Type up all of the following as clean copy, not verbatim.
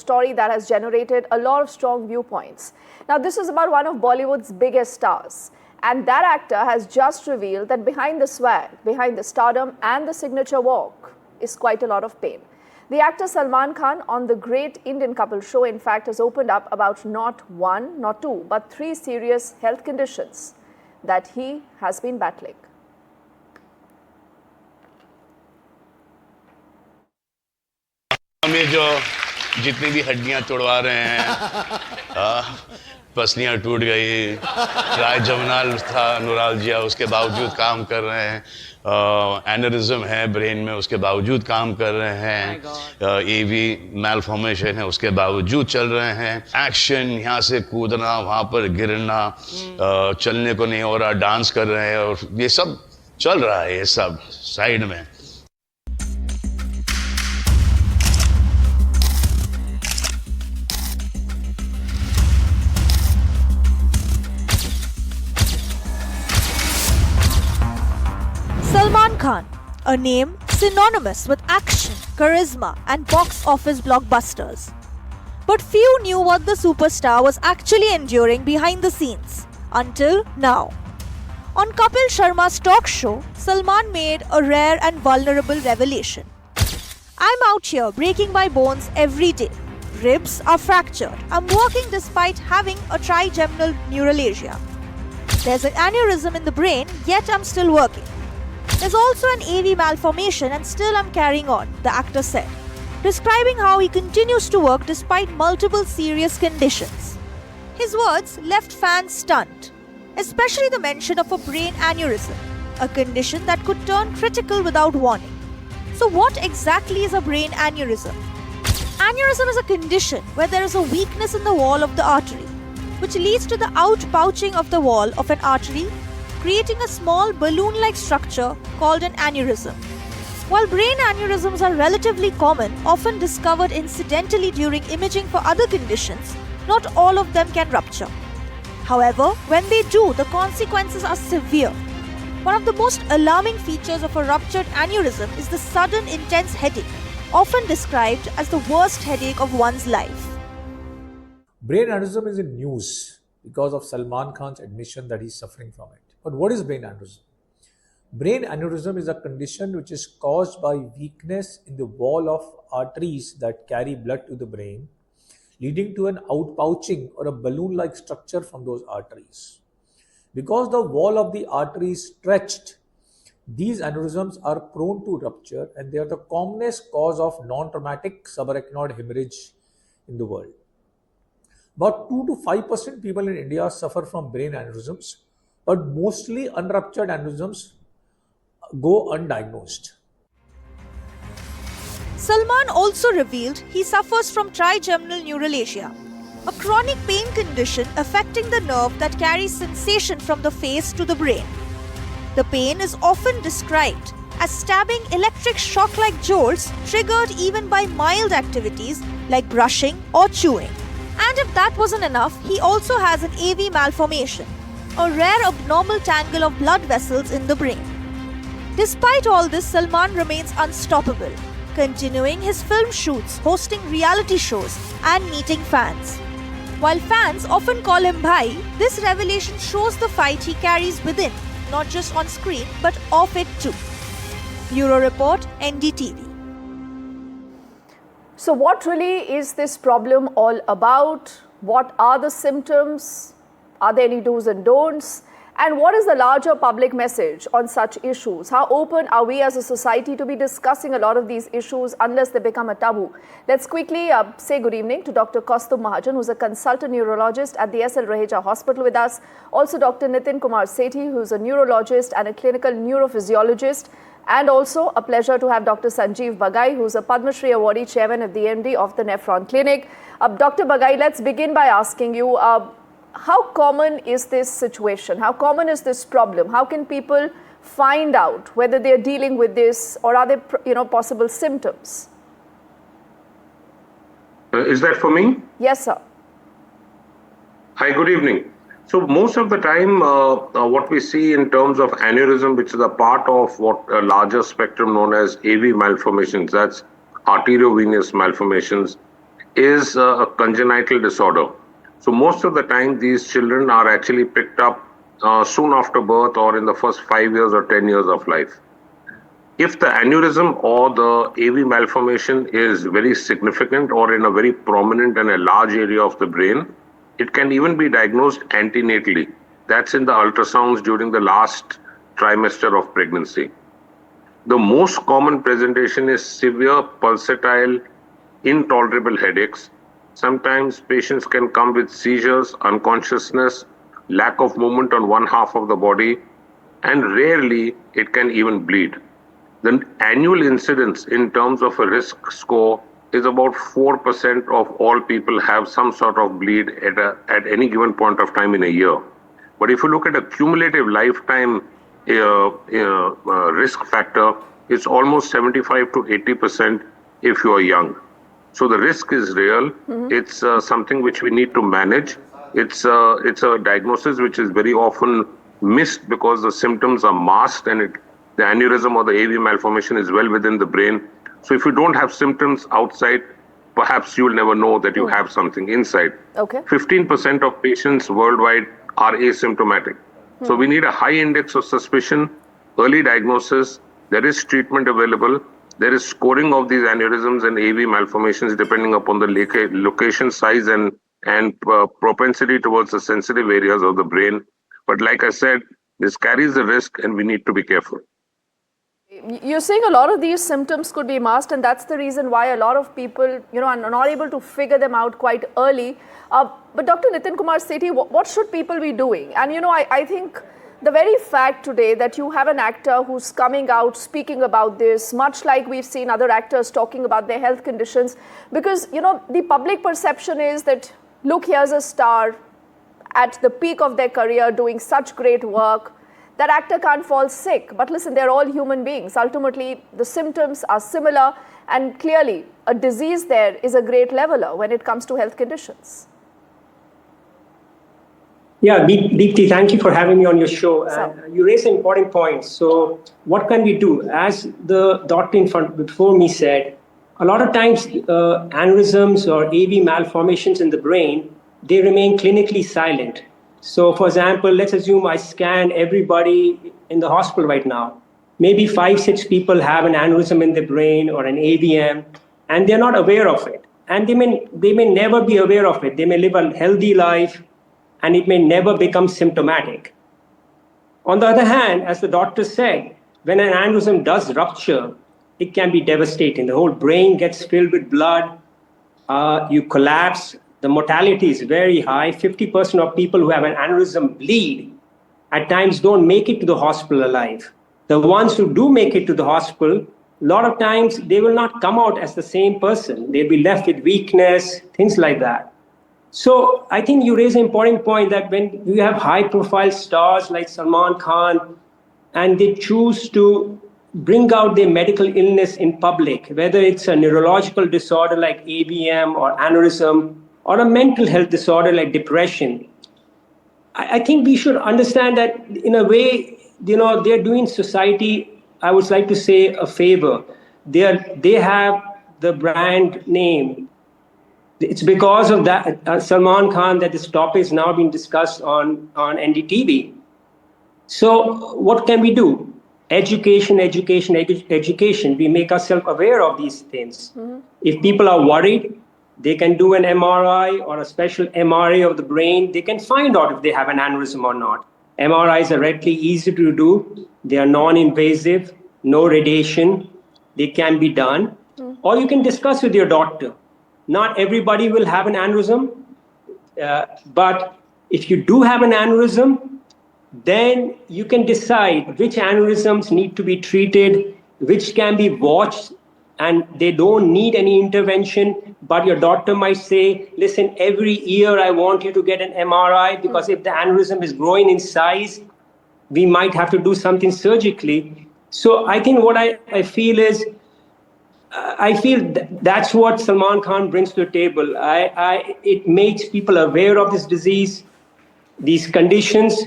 story that has generated a lot of strong viewpoints. Now, this is about one of Bollywood's biggest stars. And that actor has just revealed that behind the swag, behind the stardom and the signature walk is quite a lot of pain. The actor Salman Khan on the Great Indian Kapil Show, in fact, has opened up about not one, not two, but 3 serious health conditions that he has been battling. हमें जो जितनी भी हड्डियां तोड़वा रहे हैं, पसलियां टूट गई, trigeminal था, न्यूरालजिया, उसके बावजूद काम कर रहे हैं, एनेरिज्म है ब्रेन में, उसके बावजूद काम कर रहे हैं, एवी मैलफॉर्मेशन है, उसके बावजूद चल रहे हैं, एक्शन, यहाँ से कूदना, वहाँ पर गिरना, चलने को नहीं हो रहा, डांस कर रहे हैं, और ये सब चल रहा है, ये सब साइड में. Salman Khan, a name synonymous with action, charisma and box office blockbusters. But few knew what the superstar was actually enduring behind the scenes, until now. On Kapil Sharma's talk show, Salman made a rare and vulnerable revelation. "I'm out here breaking my bones every day. Ribs are fractured. I'm working despite having a trigeminal neuralagia. There's an aneurysm in the brain, yet I'm still working. There's also an AV malformation and still I'm carrying on," the actor said, describing how he continues to work despite multiple serious conditions. His words left fans stunned, especially the mention of a brain aneurysm, a condition that could turn critical without warning. So what exactly is a brain aneurysm? Aneurysm is a condition where there is a weakness in the wall of the artery, which leads to the outpouching of the wall of an artery, creating a small balloon-like structure called an aneurysm. While brain aneurysms are relatively common, often discovered incidentally during imaging for other conditions, not all of them can rupture. However, when they do, the consequences are severe. One of the most alarming features of a ruptured aneurysm is the sudden intense headache, often described as the worst headache of one's life. Brain aneurysm is in news because of Salman Khan's admission that he's suffering from it. But what is brain aneurysm? Brain aneurysm is a condition which is caused by weakness in the wall of arteries that carry blood to the brain, leading to an outpouching or a balloon-like structure from those arteries. Because the wall of the artery is stretched, these aneurysms are prone to rupture, and they are the commonest cause of non-traumatic subarachnoid hemorrhage in the world. About 2 to 5% people in India suffer from brain aneurysms, but mostly unruptured aneurysms go undiagnosed. Salman also revealed he suffers from trigeminal neuralagia, a chronic pain condition affecting the nerve that carries sensation from the face to the brain. The pain is often described as stabbing electric shock-like jolts triggered even by mild activities like brushing or chewing. And if that wasn't enough, he also has an AV malformation, a rare abnormal tangle of blood vessels in the brain. Despite all this, Salman remains unstoppable, continuing his film shoots, hosting reality shows, and meeting fans. While fans often call him Bhai, this revelation shows the fight he carries within, not just on screen, but off it too. Bureau Report, NDTV. So what really is this problem all about? What are the symptoms? Are there any do's and don'ts? And what is the larger public message on such issues? How open are we as a society to be discussing a lot of these issues unless they become a taboo? Let's quickly say good evening to Dr. Kaustubh Mahajan, who's a consultant neurologist at the SL Raheja Hospital with us. Also Dr. Nitin Kumar Sethi, who's a neurologist and a clinical neurophysiologist. And also a pleasure to have Dr. Sanjeev Bagai, who's a Padma Shri Awardee Chairman at the MD of the Nephron Clinic. Dr. Bagai, let's begin by asking you, how common is this situation? How common is this problem? How can people find out whether they're dealing with this, or are there, possible symptoms? Is that for me? Yes, sir. Hi, good evening. So most of the time, what we see in terms of aneurysm, which is a part of what a larger spectrum known as AV malformations, that's arteriovenous malformations, is a congenital disorder. So most of the time, these children are actually picked up soon after birth or in the first 5 years or 10 years of life. If the aneurysm or the AV malformation is very significant or in a very prominent and a large area of the brain, it can even be diagnosed antenatally. That's in the ultrasounds during the last trimester of pregnancy. The most common presentation is severe pulsatile, intolerable headaches. Sometimes patients can come with seizures, unconsciousness, lack of movement on one half of the body, and rarely it can even bleed. The annual incidence in terms of a risk score is about 4% of all people have some sort of bleed at any given point of time in a year. But if you look at a cumulative lifetime risk factor, it's almost 75 to 80% if you are young. So the risk is real. It's something which we need to manage. It's a diagnosis which is very often missed because the symptoms are masked and the aneurysm or the AV malformation is well within the brain. So if you don't have symptoms outside, perhaps you'll never know that you have something inside. Okay. 15% of patients worldwide are asymptomatic. So we need a high index of suspicion, early diagnosis. There is treatment available. There is scoring of these aneurysms and AV malformations depending upon the location, size, and propensity towards the sensitive areas of the brain. But like I said, this carries the risk and we need to be careful. You're saying a lot of these symptoms could be masked, and that's the reason why a lot of people, are not able to figure them out quite early. But Dr. Nitin Kumar Sethi, what should people be doing? And, I think the very fact today that you have an actor who's coming out speaking about this, much like we've seen other actors talking about their health conditions, because, the public perception is that, look, here's a star at the peak of their career doing such great work. That actor can't fall sick. But listen, they're all human beings. Ultimately, the symptoms are similar, and clearly a disease there is a great leveler when it comes to health conditions. Yeah, Deepti, thank you for having me on your show. You raise an important point. So what can we do? As the doctor in front before me said, a lot of times aneurysms or AV malformations in the brain, they remain clinically silent. So for example, let's assume I scan everybody in the hospital right now. Maybe 5-6 people have an aneurysm in the brain or an AVM, and they're not aware of it. And they may never be aware of it. They may live a healthy life, and it may never become symptomatic. On the other hand, as the doctor said, when an aneurysm does rupture, it can be devastating. The whole brain gets filled with blood, you collapse. The mortality is very high. 50% of people who have an aneurysm bleed, at times don't make it to the hospital alive. The ones who do make it to the hospital, a lot of times they will not come out as the same person. They'll be left with weakness, things like that. So I think you raise an important point that when you have high-profile stars like Salman Khan, and they choose to bring out their medical illness in public, whether it's a neurological disorder like AVM or aneurysm, or a mental health disorder like depression, I think we should understand that in a way, they're doing society, I would like to say, a favor. They have the brand name. It's because of that, Salman Khan, that this topic is now being discussed on NDTV. So what can we do? Education. We make ourselves aware of these things. If people are worried, they can do an MRI or a special MRI of the brain. They can find out if they have an aneurysm or not. MRIs are relatively easy to do. They are non-invasive, no radiation. They can be done. Or you can discuss with your doctor. Not everybody will have an aneurysm. But if you do have an aneurysm, then you can decide which aneurysms need to be treated, which can be watched, and they don't need any intervention. But your doctor might say, listen, every year I want you to get an MRI, because if the aneurysm is growing in size, we might have to do something surgically. So I think what I feel is, that's what Salman Khan brings to the table. It makes people aware of this disease, these conditions.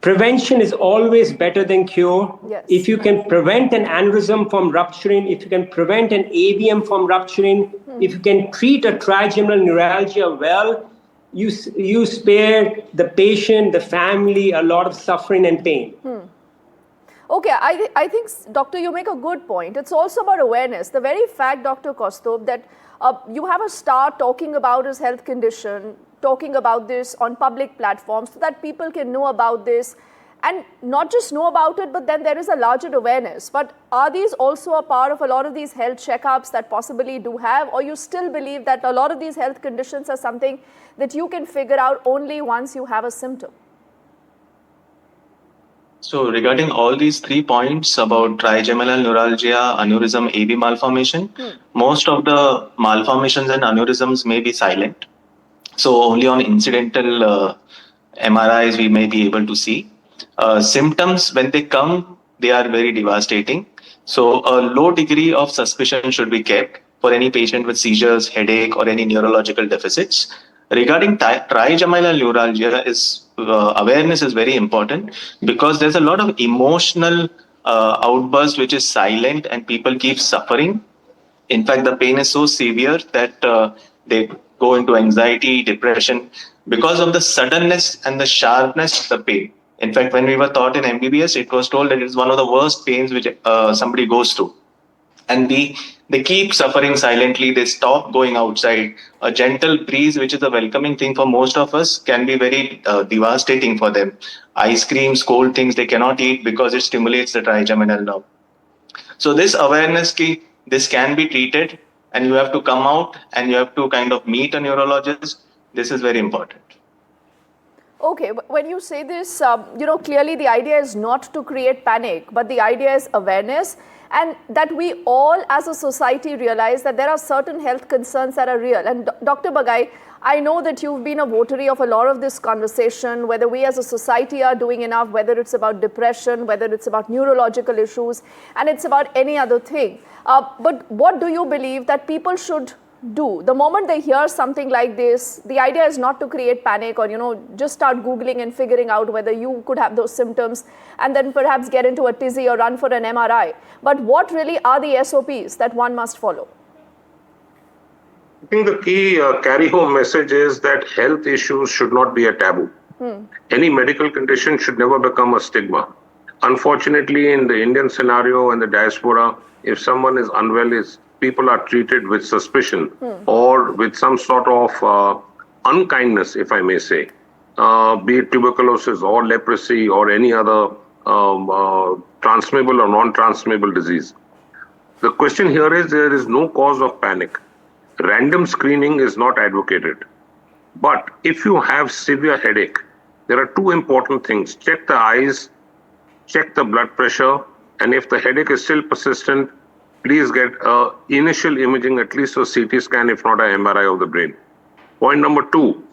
prevention is always better than cure. Yes. If you can prevent an aneurysm from rupturing, if you can prevent an AVM from rupturing, if you can treat a trigeminal neuralgia well, you spare the patient, the family, a lot of suffering and pain. Okay, I think, Doctor, you make a good point. It's also about awareness. The very fact, Dr. Kaustubh, that you have a star talking about his health condition, talking about this on public platforms so that people can know about this and not just know about it, but then there is a larger awareness. But are these also a part of a lot of these health checkups that possibly do have, or you still believe that a lot of these health conditions are something that you can figure out only once you have a symptom? So regarding all these 3 points about trigeminal neuralgia, aneurysm, AV malformation, most of the malformations and aneurysms may be silent. So only on incidental MRIs we may be able to see. Symptoms, when they come, they are very devastating. So a low degree of suspicion should be kept for any patient with seizures, headache, or any neurological deficits. Regarding trigeminal neuralgia, awareness is very important because there's a lot of emotional outburst which is silent and people keep suffering. In fact, the pain is so severe that they go into anxiety, depression because of the suddenness and the sharpness of the pain. In fact, when we were taught in MBBS, it was told that it's one of the worst pains which somebody goes through. And they keep suffering silently. They stop going outside. A gentle breeze, which is a welcoming thing for most of us, can be very devastating for them. Ice creams, cold things, they cannot eat because it stimulates the trigeminal nerve. So this awareness, this can be treated, and you have to come out and you have to kind of meet a neurologist. This is very important. Okay, when you say this, clearly the idea is not to create panic, but the idea is awareness, and that we all as a society realize that there are certain health concerns that are real. And Dr. Bagai, I know that you've been a votary of a lot of this conversation, whether we as a society are doing enough, whether it's about depression, whether it's about neurological issues, and it's about any other thing. But what do you believe that people should do? The moment they hear something like this, the idea is not to create panic or, just start Googling and figuring out whether you could have those symptoms and then perhaps get into a tizzy or run for an MRI. But what really are the SOPs that one must follow? I think the key carry-home message is that health issues should not be a taboo. Any medical condition should never become a stigma. Unfortunately, in the Indian scenario and the diaspora, if someone is unwell, people are treated with suspicion or with some sort of unkindness, if I may say, be it tuberculosis or leprosy or any other transmissible or non-transmissible disease. The question here is there is no cause of panic. Random screening is not advocated. But if you have severe headache, there are two important things. Check the eyes, check the blood pressure, and if the headache is still persistent, please get initial imaging, at least a CT scan, if not an MRI of the brain. Point number 2,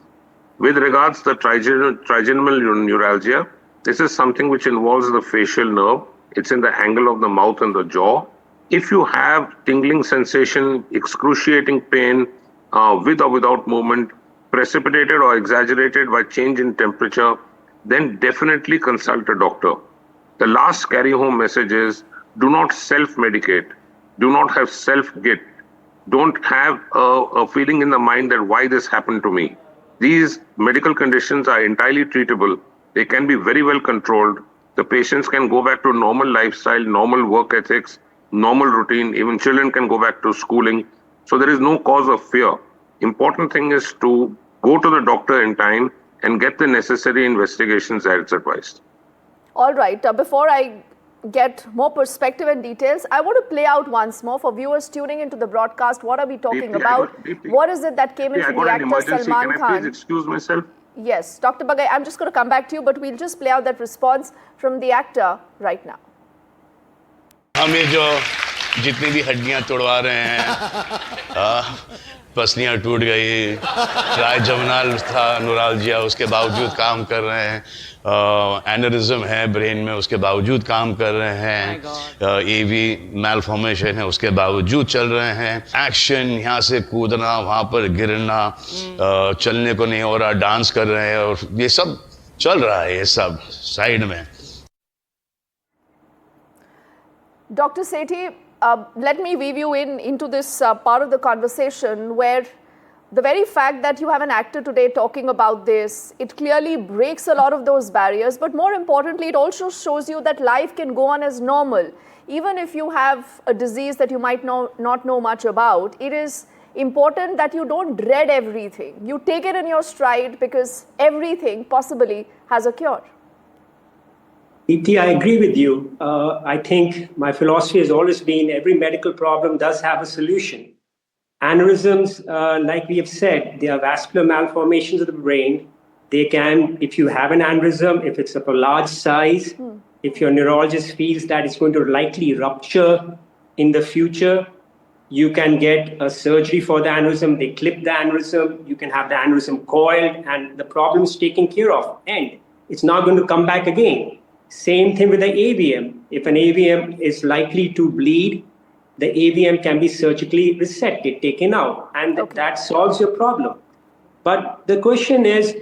with regards to the trigeminal neuralgia, this is something which involves the facial nerve. It's in the angle of the mouth and the jaw. If you have tingling sensation, excruciating pain with or without movement, precipitated or exaggerated by change in temperature, then definitely consult a doctor. The last carry-home message is do not self-medicate. Do not have self-guilt. Don't have a feeling in the mind that why this happened to me. These medical conditions are entirely treatable. They can be very well controlled. The patients can go back to normal lifestyle, normal work ethics, normal routine. Even children can go back to schooling. So there is no cause of fear. Important thing is to go to the doctor in time and get the necessary investigations as advised. All right. Before I get more perspective and details, I want to play out once more for viewers tuning into the broadcast. What are we talking about? Deepti. What is it that came into the actor Salman Can Khan? I please excuse myself? Yes, Dr. Bagai, I'm just going to come back to you, but we'll just play out that response from the actor right now. हमें जो जितनी भी हड्डियां तोड़वा रहे हैं, पसलियां टूट गई, trigeminal था, न्यूरालजिया, उसके बावजूद काम कर रहे हैं, एनेरिज्म है ब्रेन में, उसके बावजूद काम कर रहे हैं, एवी मैलफॉर्मेशन है, उसके बावजूद चल रहे हैं, एक्शन, यहाँ से कूदना, वहाँ पर गिरना, चलने को नहीं हो रहा, डांस कर रहे हैं, और ये सब चल रहा है ये सब साइड में. Dr. Sethi, let me weave you into this part of the conversation where the very fact that you have an actor today talking about this, it clearly breaks a lot of those barriers. But more importantly, it also shows you that life can go on as normal. Even if you have a disease that you might not know much about, it is important that you don't dread everything. You take it in your stride because everything possibly has a cure. Deepti, I agree with you. I think my philosophy has always been every medical problem does have a solution. Aneurysms, like we have said, they are vascular malformations of the brain. They can, if you have an aneurysm, if it's of a large size, if your neurologist feels that it's going to likely rupture in the future, you can get a surgery for the aneurysm. They clip the aneurysm. You can have the aneurysm coiled, and the problem is taken care of. And it's not going to come back again. Same thing with the AVM. If an AVM is likely to bleed, the AVM can be surgically resected, taken out, and that solves your problem. But the question is,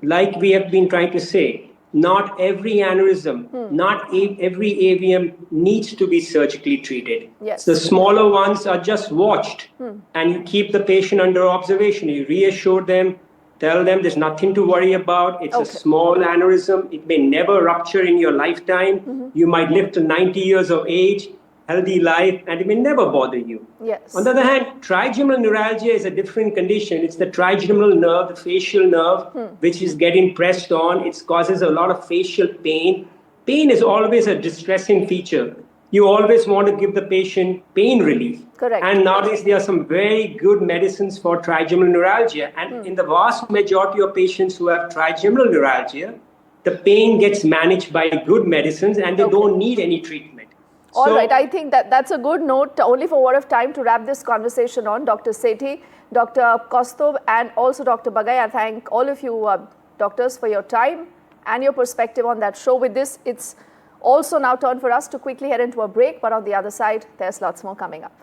like we have been trying to say, not every aneurysm, not every AVM needs to be surgically treated. Yes. The smaller ones are just watched, and you keep the patient under observation. You reassure them, tell them there's nothing to worry about. It's a small aneurysm. It may never rupture in your lifetime. You might live to 90 years of age, healthy life, and it may never bother you. Yes. On the other hand, trigeminal neuralgia is a different condition. It's the trigeminal nerve, the facial nerve, which is getting pressed on. It causes a lot of facial pain. Pain is always a distressing feature. You always want to give the patient pain relief. Correct. And nowadays, there are some very good medicines for trigeminal neuralgia. And in the vast majority of patients who have trigeminal neuralgia, the pain gets managed by good medicines and they don't need any treatment. All right, I think that's a good note, only for what of time, to wrap this conversation on. Dr. Sethi, Dr. Kaustubh, and also Dr. Bagai, I thank all of you doctors for your time and your perspective on that show. With this, it's also now turn for us to quickly head into a break, but on the other side, there's lots more coming up.